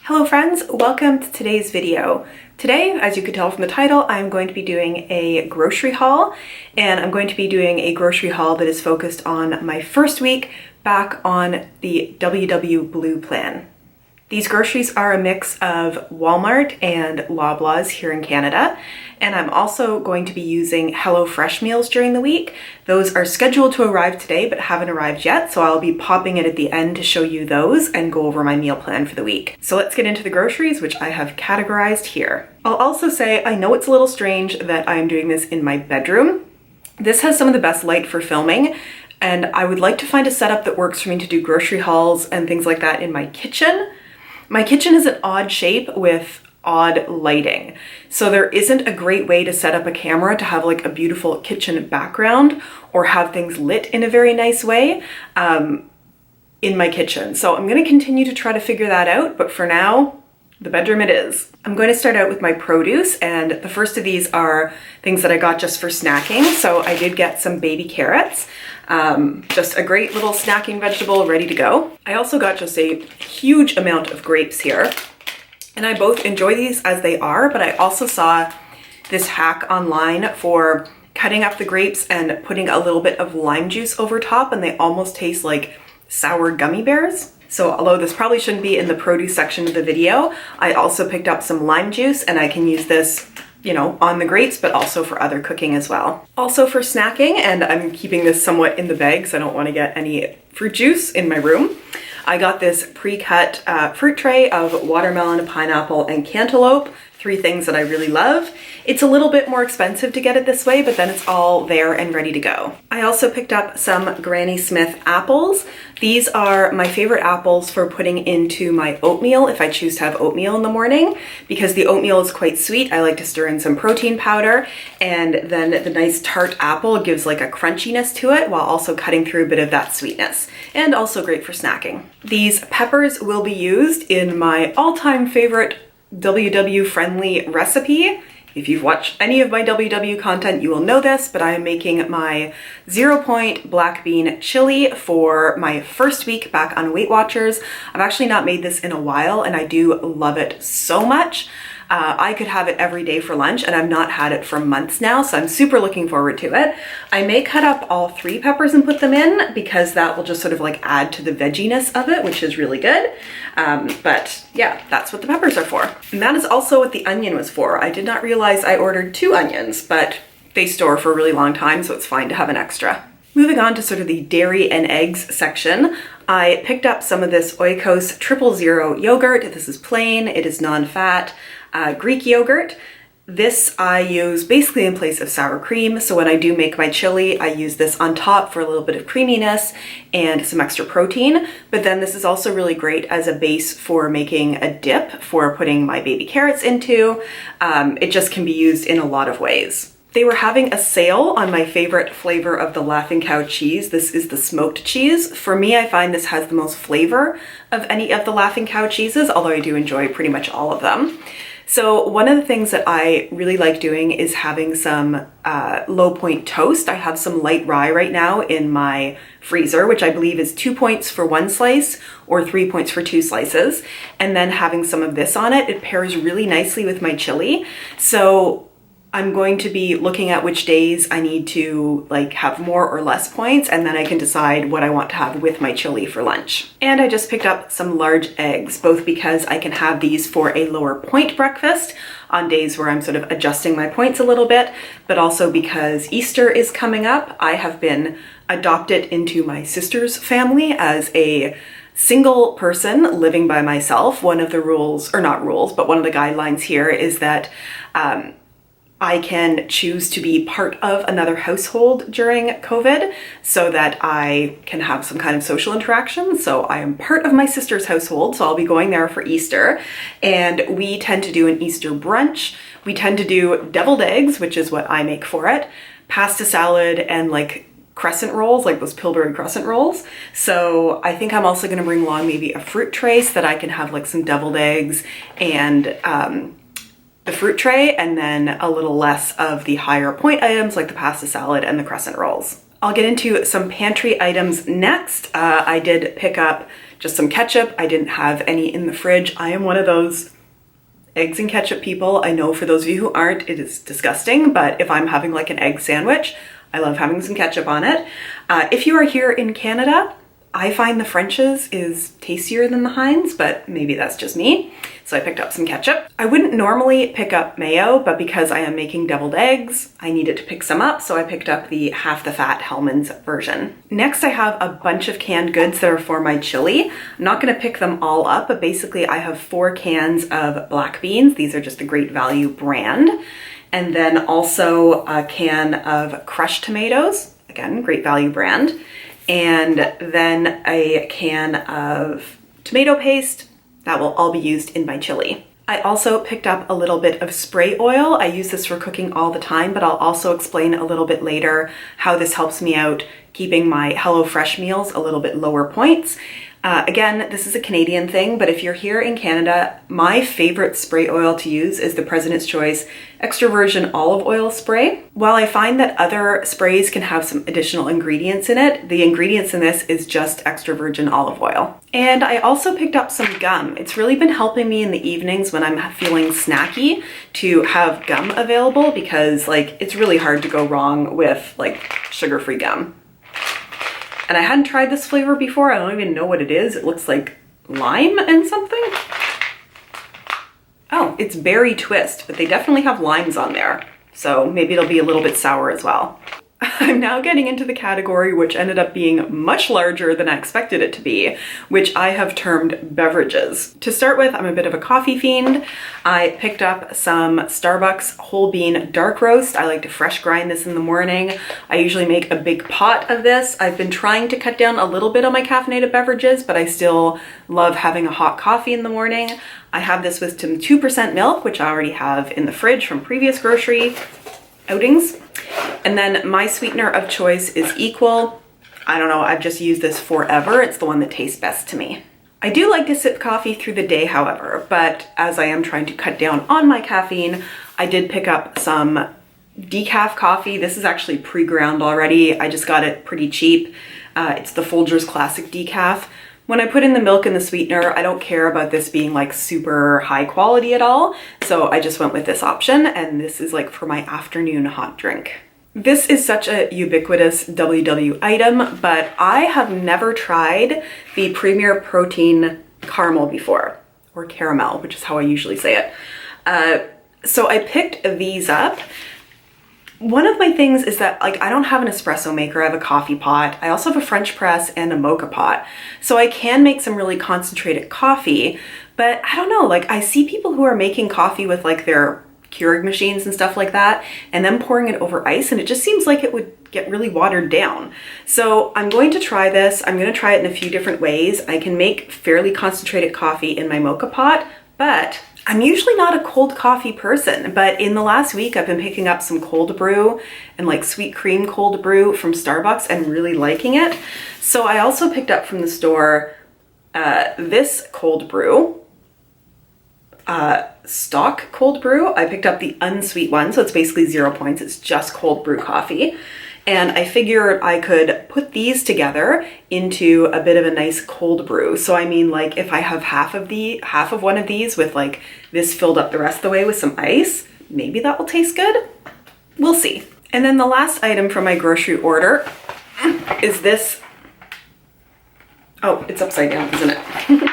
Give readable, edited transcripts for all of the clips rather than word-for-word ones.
Hello friends, welcome to today's video. Today, as you can tell from the title, I'm going to be doing a grocery haul, and I'm going to be doing a grocery haul that is focused on my first week back on the mywwblue plan. These groceries are a mix of Walmart and Loblaws here in Canada, and I'm also going to be using HelloFresh meals during the week. Those are scheduled to arrive today but haven't arrived yet, so I'll be popping it at the end to show you those and go over my meal plan for the week. So let's get into the groceries, which I have categorized here. I'll also say I know it's a little strange that I'm doing this in my bedroom. This has some of the best light for filming, and I would like to find a setup that works for me to do grocery hauls and things like that in my kitchen. My kitchen is an odd shape with odd lighting, so there isn't a great way to set up a camera to have like a beautiful kitchen background or have things lit in a very nice way in my kitchen. So I'm going to continue to try to figure that out, but for now, the bedroom it is. I'm going to start out with my produce, and the first of these are things that I got just for snacking. So I did get some baby carrots. Just a great little snacking vegetable ready to go. I also got just a huge amount of grapes here, and I both enjoy these as they are, but I also saw this hack online for cutting up the grapes and putting a little bit of lime juice over top, and they almost taste like sour gummy bears. So although this probably shouldn't be in the produce section of the video, I also picked up some lime juice, and I can use this, you know, on the grapes, but also for other cooking as well. Also for snacking, and I'm keeping this somewhat in the bag because I don't want to get any fruit juice in my room, I got this pre-cut fruit tray of watermelon, pineapple, and cantaloupe, three things that I really love. It's a little bit more expensive to get it this way, but then it's all there and ready to go. I also picked up some Granny Smith apples. These are my favorite apples for putting into my oatmeal if I choose to have oatmeal in the morning. Because the oatmeal is quite sweet, I like to stir in some protein powder, and then the nice tart apple gives like a crunchiness to it while also cutting through a bit of that sweetness, and also great for snacking. These peppers will be used in my all-time favorite WW friendly recipe. If you've watched any of my WW content, you will know this, but I am making my 0-point black bean chili for my first week back on Weight Watchers. I've actually not made this in a while, and I do love it so much. I could have it every day for lunch, and I've not had it for months now, so I'm super looking forward to it. I may cut up all 3 peppers and put them in because that will just sort of like add to the vegginess of it, which is really good. But yeah, that's what the peppers are for. And that is also what the onion was for. I did not realize I ordered 2 onions, but they store for a really long time, so it's fine to have an extra. Moving on to sort of the dairy and eggs section, I picked up some of this Oikos 000 yogurt. This is plain, it is non-fat. Greek yogurt. This I use basically in place of sour cream, so when I do make my chili, I use this on top for a little bit of creaminess and some extra protein, but then this is also really great as a base for making a dip for putting my baby carrots into. It just can be used in a lot of ways. They were having a sale on my favorite flavor of the Laughing Cow cheese. This is the smoked cheese. For me, I find this has the most flavor of any of the Laughing Cow cheeses, although I do enjoy pretty much all of them. So one of the things that I really like doing is having some low point toast. I have some light rye right now in my freezer, which I believe is 2 points for 1 slice or 3 points for 2 slices. And then having some of this on it, it pairs really nicely with my chili. So I'm going to be looking at which days I need to like have more or less points, and then I can decide what I want to have with my chili for lunch. And I just picked up some large eggs, both because I can have these for a lower point breakfast on days where I'm sort of adjusting my points a little bit, but also because Easter is coming up. I have been adopted into my sister's family as a single person living by myself. One of the rules, or not rules, but one of the guidelines here is that I can choose to be part of another household during COVID so that I can have some kind of social interaction. So I am part of my sister's household, so I'll be going there for Easter. And we tend to do an Easter brunch. We tend to do deviled eggs, which is what I make for it, pasta salad, and like crescent rolls, like those Pillsbury crescent rolls. So I think I'm also gonna bring along maybe a fruit tray so that I can have like some deviled eggs and the fruit tray, and then a little less of the higher point items like the pasta salad and the crescent rolls. I'll get into some pantry items next. I did pick up just some ketchup. I didn't have any in the fridge. I am one of those eggs and ketchup people. I know for those of you who aren't, it is disgusting, but if I'm having like an egg sandwich, I love having some ketchup on it. If you are here in Canada, I find the French's is tastier than the Heinz, but maybe that's just me. So I picked up some ketchup. I wouldn't normally pick up mayo, but because I am making deviled eggs, I needed to pick some up, so I picked up the half the fat Hellmann's version. Next, I have a bunch of canned goods that are for my chili. I'm not gonna pick them all up, but basically I have 4 cans of black beans. These are just the Great Value brand. And then also a can of crushed tomatoes, again, Great Value brand. And then a can of tomato paste that will all be used in my chili. I also picked up a little bit of spray oil. I use this for cooking all the time, but I'll also explain a little bit later how this helps me out keeping my HelloFresh meals a little bit lower points. Again, this is a Canadian thing, but if you're here in Canada, my favorite spray oil to use is the President's Choice Extra Virgin Olive Oil Spray. While I find that other sprays can have some additional ingredients in it, the ingredients in this is just extra virgin olive oil. And I also picked up some gum. It's really been helping me in the evenings when I'm feeling snacky to have gum available, because like it's really hard to go wrong with like sugar-free gum. And I hadn't tried this flavor before. I don't even know what it is. It looks like lime and something. Oh, it's berry twist, but they definitely have limes on there. So maybe it'll be a little bit sour as well. I'm now getting into the category which ended up being much larger than I expected it to be, which I have termed beverages. To start with, I'm a bit of a coffee fiend. I picked up some Starbucks whole bean dark roast. I like to fresh grind this in the morning. I usually make a big pot of this. I've been trying to cut down a little bit on my caffeinated beverages, but I still love having a hot coffee in the morning. I have this with some 2% milk, which I already have in the fridge from previous grocery outings. And then my sweetener of choice is Equal. I don't know, I've just used this forever. It's the one that tastes best to me. I do like to sip coffee through the day, however, but as I am trying to cut down on my caffeine, I did pick up some decaf coffee. This is actually pre-ground already. I just got it pretty cheap. It's the Folgers Classic Decaf. When I put in the milk and the sweetener, I don't care about this being like super high quality at all. So I just went with this option, and this is like for my afternoon hot drink. This is such a ubiquitous WW item, but I have never tried the Premier Protein Caramel before, or caramel, which is how I usually say it. So I picked these up. One of my things is that like I don't have an espresso maker, I have a coffee pot. I also have a French press and a mocha pot. So I can make some really concentrated coffee, but I don't know, like I see people who are making coffee with like their Keurig machines and stuff like that, and then pouring it over ice, and it just seems like it would get really watered down. So I'm going to try this. I'm going to try it in a few different ways. I can make fairly concentrated coffee in my mocha pot, but I'm usually not a cold coffee person, but in the last week I've been picking up some cold brew and like sweet cream cold brew from Starbucks and really liking it. So I also picked up from the store this cold brew, stock cold brew. I picked up the unsweet one, so it's basically 0 points. It's just cold brew coffee. And I figured I could put these together into a bit of a nice cold brew. So I mean, like if I have half of one of these with like this filled up the rest of the way with some ice, maybe that will taste good. We'll see. And then the last item from my grocery order is this. Oh, it's upside down, isn't it?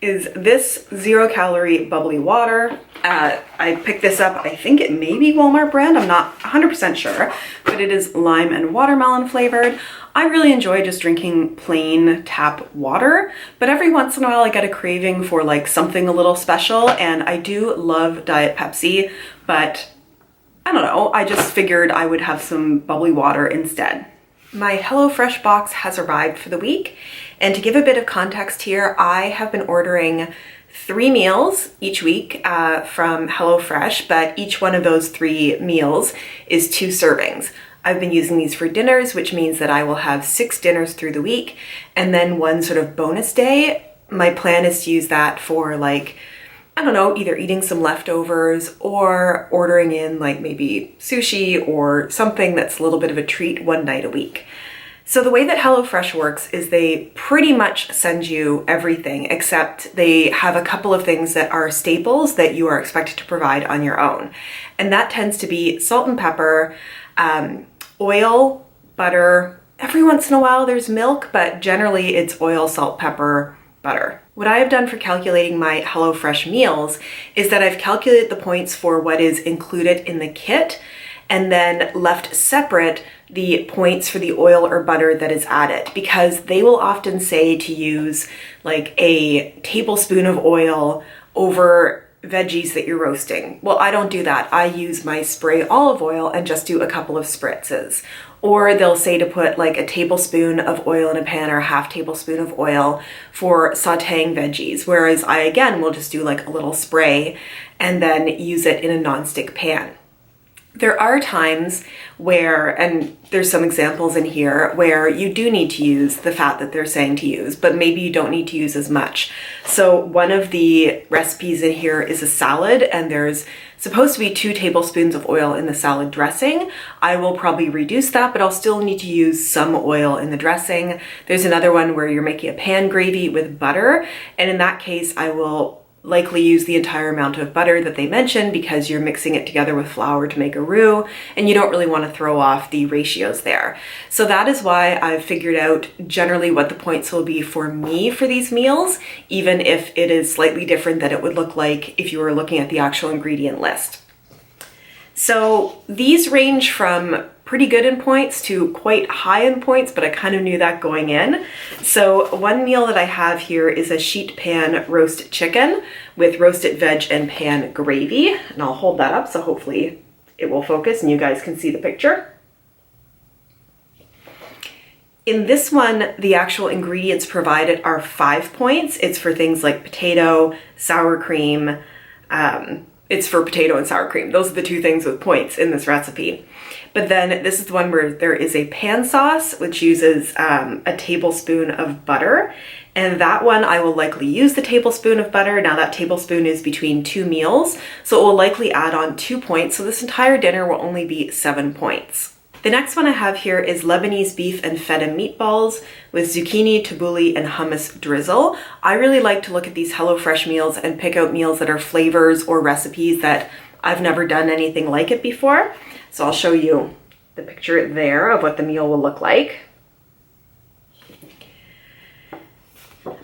Is this 0-calorie bubbly water. I picked this up, I think it may be Walmart brand, I'm not 100% sure, but it is lime and watermelon flavored. I really enjoy just drinking plain tap water, but every once in a while I get a craving for like something a little special, and I do love Diet Pepsi, but I don't know, I just figured I would have some bubbly water instead. My HelloFresh box has arrived for the week, and to give a bit of context here, I have been ordering 3 meals each week from HelloFresh, but each one of those 3 meals is 2 servings. I've been using these for dinners, which means that I will have 6 dinners through the week, and then one sort of bonus day. My plan is to use that for like, I don't know, either eating some leftovers or ordering in like maybe sushi or something that's a little bit of a treat one night a week. So the way that HelloFresh works is they pretty much send you everything, except they have a couple of things that are staples that you are expected to provide on your own. And that tends to be salt and pepper, oil, butter. Every once in a while there's milk, but generally it's oil, salt, pepper, butter. What I have done for calculating my HelloFresh meals is that I've calculated the points for what is included in the kit and then left separate the points for the oil or butter that is added, because they will often say to use like a tablespoon of oil over veggies that you're roasting. Well, I don't do that. I use my spray olive oil and just do a couple of spritzes. Or they'll say to put like a tablespoon of oil in a pan or a half tablespoon of oil for sauteing veggies, whereas I again will just do like a little spray and then use it in a nonstick pan. There are times where, and there's some examples in here, where you do need to use the fat that they're saying to use, but maybe you don't need to use as much. So one of the recipes in here is a salad, and there's supposed to be 2 tablespoons of oil in the salad dressing. I will probably reduce that, but I'll still need to use some oil in the dressing. There's another one where you're making a pan gravy with butter, and in that case, I will likely use the entire amount of butter that they mentioned because you're mixing it together with flour to make a roux and you don't really want to throw off the ratios there. So that is why I've figured out generally what the points will be for me for these meals, even if it is slightly different than it would look like if you were looking at the actual ingredient list. So these range from pretty good in points to quite high in points, but I kind of knew that going in. So one meal that I have here is a sheet pan roast chicken with roasted veg and pan gravy. And I'll hold that up so hopefully it will focus and you guys can see the picture. In this one, the actual ingredients provided are 5 points. It's for things like potato, sour cream. It's for potato and sour cream. Those are the 2 things with points in this recipe. But then this is the one where there is a pan sauce, which uses a tablespoon of butter. And that one I will likely use the tablespoon of butter. Now that tablespoon is between 2 meals, so it will likely add on 2 points. So this entire dinner will only be 7 points. The next one I have here is Lebanese beef and feta meatballs with zucchini, tabbouleh, and hummus drizzle. I really like to look at these HelloFresh meals and pick out meals that are flavors or recipes that I've never done anything like it before. So I'll show you the picture there of what the meal will look like.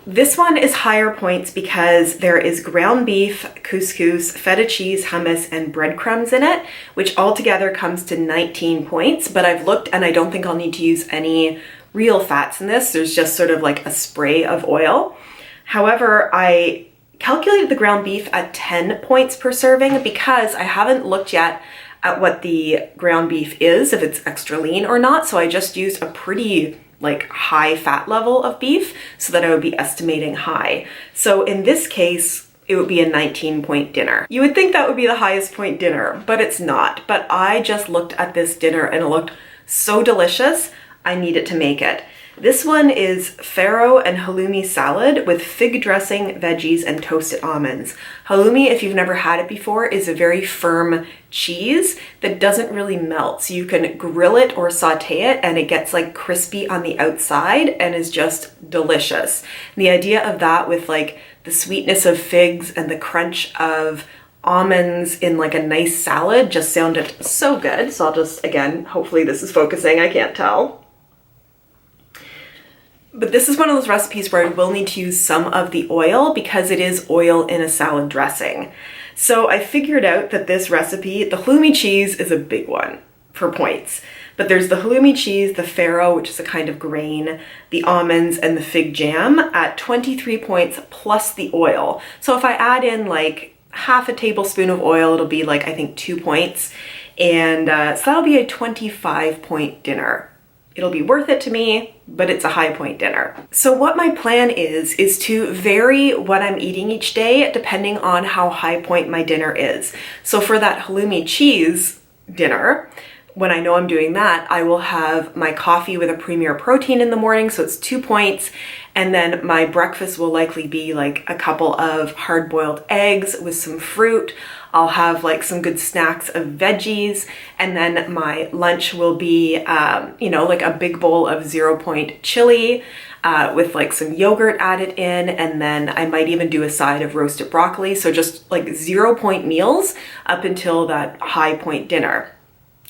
This one is higher points because there is ground beef, couscous, feta cheese, hummus, and breadcrumbs in it, which altogether comes to 19 points. But I've looked and I don't think I'll need to use any real fats in this. There's just sort of like a spray of oil. However, I calculated the ground beef at 10 points per serving because I haven't looked yet at what the ground beef is, if it's extra lean or not. So I just used a pretty like high fat level of beef so that I would be estimating high. So in this case, it would be a 19-point dinner. You would think that would be the highest point dinner, but it's not. But I just looked at this dinner and it looked so delicious, I needed to make it. This one is farro and halloumi salad with fig dressing, veggies, and toasted almonds. Halloumi, if you've never had it before, is a very firm cheese that doesn't really melt. So you can grill it or saute it and it gets like crispy on the outside and is just delicious. And the idea of that with like the sweetness of figs and the crunch of almonds in like a nice salad just sounded so good. So I'll just, again, hopefully this is focusing, I can't tell. But this is one of those recipes where I will need to use some of the oil because it is oil in a salad dressing. So I figured out that this recipe, the halloumi cheese is a big one for points. But there's the halloumi cheese, the farro, which is a kind of grain, the almonds, and the fig jam at 23 points plus the oil. So if I add in like half a tablespoon of oil, it'll be like, I think 2 points. And so that'll be a 25-point dinner. It'll be worth it to me, but it's a high point dinner. So what my plan is to vary what I'm eating each day depending on how high point my dinner is. So for that halloumi cheese dinner, when I know I'm doing that, I will have my coffee with a Premier protein in the morning, so it's 2 points, and then my breakfast will likely be like a couple of hard-boiled eggs with some fruit. I'll have like some good snacks of veggies, and then my lunch will be, you know, like a big bowl of 0 point chili with like some yogurt added in, and then I might even do a side of roasted broccoli. So just like 0 point meals up until that high point dinner.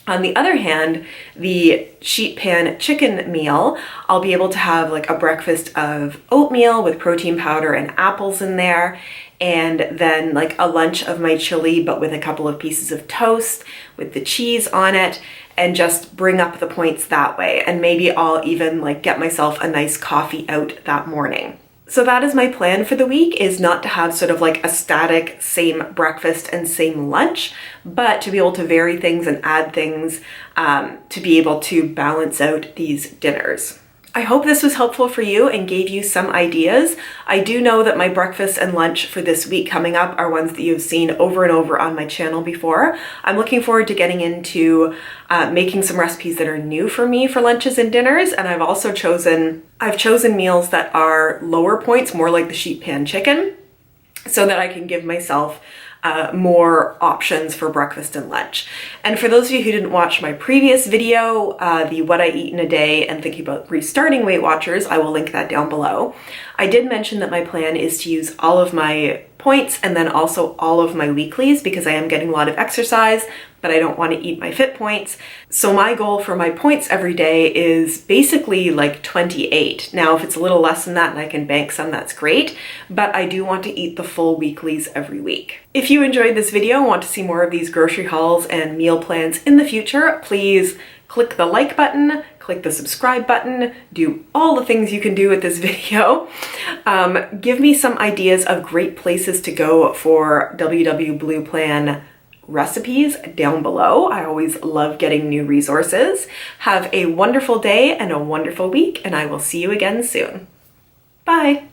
On the other hand, the sheet pan chicken meal, I'll be able to have like a breakfast of oatmeal with protein powder and apples in there, and then like a lunch of my chili, but with a couple of pieces of toast with the cheese on it, and just bring up the points that way. And maybe I'll even like get myself a nice coffee out that morning. So that is my plan for the week, is not to have sort of like a static same breakfast and same lunch, but to be able to vary things and add things to be able to balance out these dinners. I hope this was helpful for you and gave you some ideas. I do know that my breakfast and lunch for this week coming up are ones that you've seen over and over on my channel before. I'm looking forward to getting into making some recipes that are new for me for lunches and dinners, and I've chosen meals that are lower points, more like the sheet pan chicken, so that I can give myself more options for breakfast and lunch. And for those of you who didn't watch my previous video, the what I eat in a day and thinking about restarting Weight Watchers, I will link that down below. I did mention that my plan is to use all of my points and then also all of my weeklies, because I am getting a lot of exercise, but I don't want to eat my fit points. So my goal for my points every day is basically like 28. Now, if it's a little less than that and I can bank some, that's great, but I do want to eat the full weeklies every week. If you enjoyed this video and want to see more of these grocery hauls and meal plans in the future, please click the like button, click the subscribe button, do all the things you can do with this video. Give me some ideas of great places to go for WW Plan recipes down below. I always love getting new resources. Have a wonderful day and a wonderful week, and I will see you again soon. Bye.